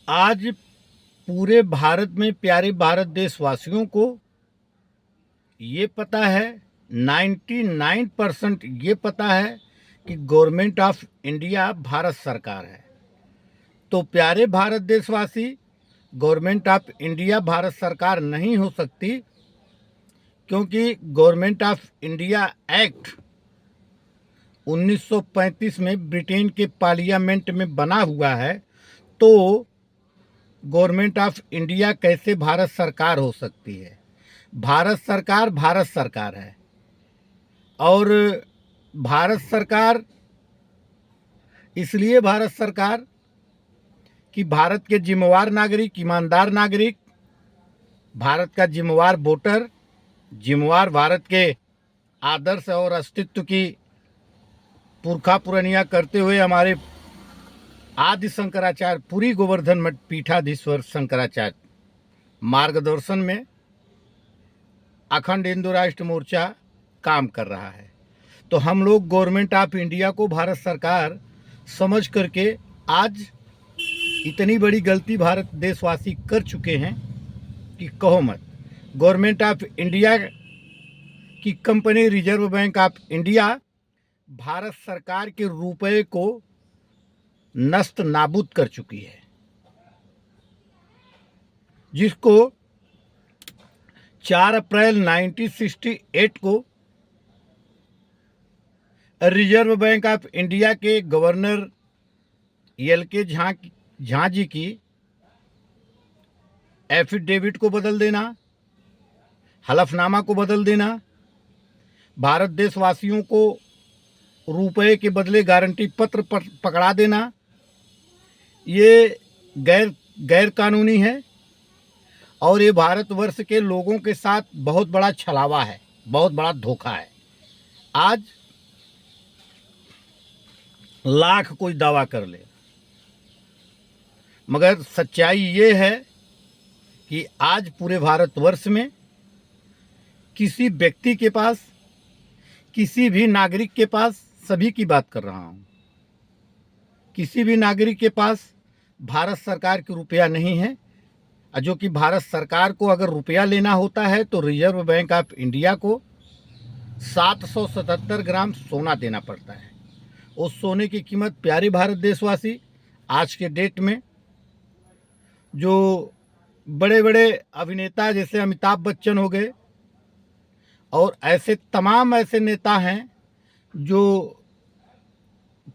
आज पूरे भारत में प्यारे भारत देशवासियों को ये पता है, 99% ये पता है कि गवर्नमेंट ऑफ इंडिया भारत सरकार है। तो प्यारे भारत देशवासी, गवर्नमेंट ऑफ इंडिया भारत सरकार नहीं हो सकती, क्योंकि गवर्नमेंट ऑफ इंडिया एक्ट 1935 में ब्रिटेन के पार्लियामेंट में बना हुआ है। तो गवर्नमेंट ऑफ इंडिया कैसे भारत सरकार हो सकती है? भारत सरकार है। और भारत सरकार इसलिए भारत सरकार कि भारत के जिम्मेवार नागरिक, ईमानदार नागरिक, भारत का जिम्मेवार वोटर, जिम्मेवार भारत के आदर्श और अस्तित्व की पुरखा पुरनिया करते हुए हमारे आदि शंकराचार्य पुरी गोवर्धन मठ पीठाधीश्वर शंकराचार्य मार्गदर्शन में अखंड हिंदू राष्ट्र मोर्चा काम कर रहा है। तो हम लोग गवर्नमेंट ऑफ इंडिया को भारत सरकार समझ करके आज इतनी बड़ी गलती भारत देशवासी कर चुके हैं कि कहो मत। गवर्नमेंट ऑफ इंडिया की company reserve bank of India Bharat सरकार के रुपए को नष्ट नाबूद कर चुकी है, जिसको 4 अप्रैल 1968 को रिजर्व बैंक ऑफ इंडिया के गवर्नर एल.के. झा जी की एफिडेविट को बदल देना, हलफनामा को बदल देना, भारत देशवासियों को रुपए के बदले गारंटी पत्र पकड़ा देना, ये गैर कानूनी है और ये भारतवर्ष के लोगों के साथ बहुत बड़ा छलावा है, बहुत बड़ा धोखा है। आज लाख कोई दावा कर ले, मगर सच्चाई ये है कि आज पूरे भारतवर्ष में किसी व्यक्ति के पास, किसी भी नागरिक के पास, सभी की बात कर रहा हूँ, किसी भी नागरिक के पास भारत सरकार की रुपया नहीं है। जो कि भारत सरकार को अगर रुपया लेना होता है तो रिजर्व बैंक ऑफ इंडिया को 777 ग्राम सोना देना पड़ता है। उस सोने की कीमत प्यारे भारत देशवासी आज के डेट में जो बड़े बड़े अभिनेता जैसे अमिताभ बच्चन हो गए और ऐसे तमाम ऐसे नेता हैं जो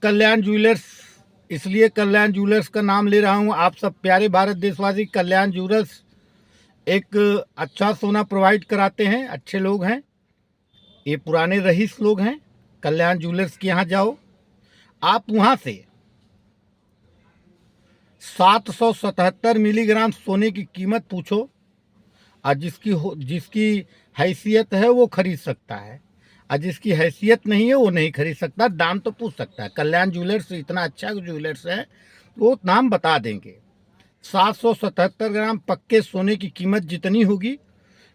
कल्याण ज्वेलर्स, इसलिए कल्याण ज्वेलर्स का नाम ले रहा हूँ, आप सब प्यारे भारत देशवासी, कल्याण ज्वेलर्स एक अच्छा सोना प्रोवाइड कराते हैं, अच्छे लोग हैं, ये पुराने रईस लोग हैं। कल्याण ज्वेलर्स के यहाँ जाओ, आप वहाँ से 777 मिलीग्राम सोने की कीमत पूछो और जिसकी हैसियत है वो खरीद सकता है, और जिसकी हैसियत नहीं है वो नहीं खरीद सकता। दाम तो पूछ सकता है। कल्याण ज्वेलर्स इतना अच्छा ज्वेलर्स है, वो नाम बता देंगे। 777 ग्राम पक्के सोने की कीमत जितनी होगी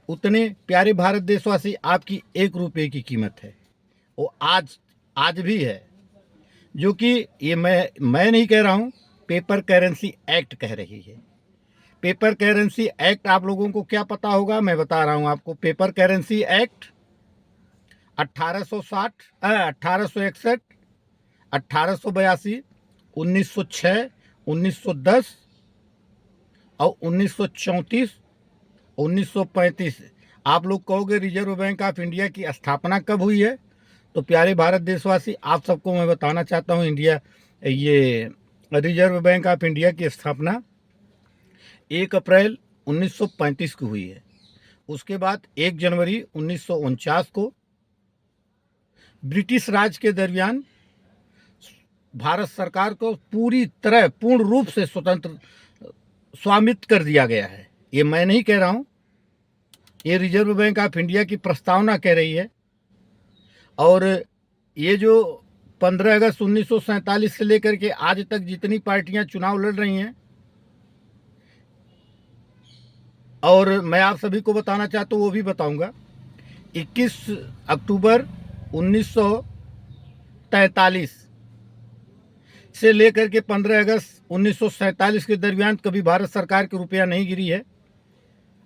उतने प्यारे भारत देशवासी आपकी 1 रुपये की कीमत है। वो आज भी है, जो कि ये मैं नहीं कह रहा हूँ, पेपर करेंसी एक्ट कह रही है। पेपर करेंसी एक्ट आप लोगों को क्या पता होगा, मैं बता रहा हूँ आपको। पेपर करेंसी एक्ट 1860, 1861, 1882, 1906, 1910 और 1934, 1935। आप लोग कहोगे रिजर्व बैंक ऑफ इंडिया की स्थापना कब हुई है, तो प्यारे भारत देशवासी आप सबको मैं बताना चाहता हूँ, ये रिजर्व बैंक ऑफ इंडिया की स्थापना 1 अप्रैल 1935 को हुई है। उसके बाद 1 जनवरी 1949 को ब्रिटिश राज के दरमियान भारत सरकार को पूर्ण रूप से स्वतंत्र स्वामित्व कर दिया गया है। ये मैं नहीं कह रहा हूँ, ये रिजर्व बैंक ऑफ इंडिया की प्रस्तावना कह रही है। और ये जो 15 अगस्त 1947 से लेकर के आज तक जितनी पार्टियां चुनाव लड़ रही हैं, और मैं आप सभी को बताना चाहता हूँ, वो भी बताऊंगा। 21 अक्टूबर 1943 से लेकर के 15 अगस्त 1947 के दरमियान कभी भारत सरकार की रुपया नहीं गिरी है।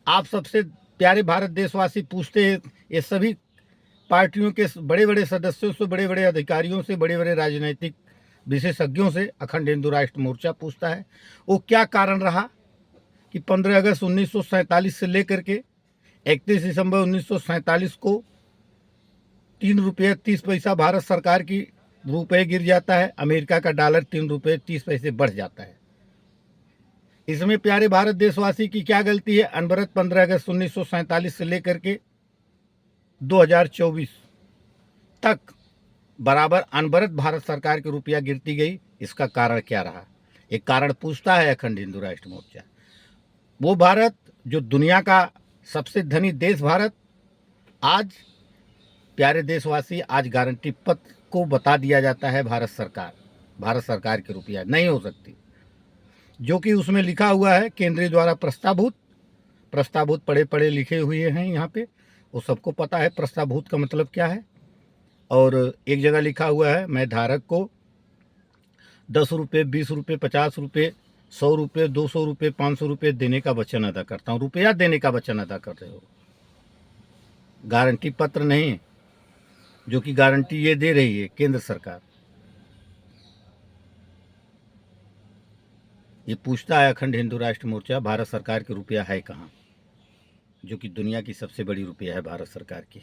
आप सबसे प्यारे भारत देशवासी पूछते हैं, ये सभी पार्टियों के बड़े बड़े सदस्यों से, बड़े बड़े अधिकारियों से, बड़े बड़े राजनीतिक विशेषज्ञों से अखंड हिंदू राष्ट्र मोर्चा पूछता है, वो क्या कारण रहा कि 15 अगस्त 1947 से लेकर के 31 दिसंबर 1947 को 3 रुपये 30 पैसा भारत सरकार की रुपये गिर जाता है, अमेरिका का डॉलर 3 रुपये 30 पैसे बढ़ जाता है। इसमें प्यारे भारत देशवासी की क्या गलती है? अनवरत 15 अगस्त 1947 से लेकर के 2024 तक बराबर अनवरत भारत सरकार की रुपया गिरती गई। इसका कारण क्या रहा? एक कारण पूछता है अखंड हिंदू राष्ट्र मोर्चा। वो भारत जो दुनिया का सबसे धनी देश भारत, आज प्यारे देशवासी, आज गारंटी पत्र को बता दिया जाता है भारत सरकार की रुपया नहीं हो सकती, जो कि उसमें लिखा हुआ है केंद्रीय द्वारा प्रस्तावभूत पढ़े पढ़े लिखे हुए हैं यहाँ पे, वो सबको पता है प्रस्तावभूत का मतलब क्या है। और एक जगह लिखा हुआ है, मैं धारक को 10 रुपये 20 रुपये 50 रुपये 100 रुपये 200 रुपये 500 रुपये देने का वचन अदा करता हूँ। रुपया देने का वचन अदा कर रहे हो, गारंटी पत्र नहीं, जो कि गारंटी ये दे रही है केंद्र सरकार। ये पूछता है अखंड हिंदू राष्ट्र मोर्चा, भारत सरकार की रुपया है कहाँ, जो कि दुनिया की सबसे बड़ी रुपया है भारत सरकार की।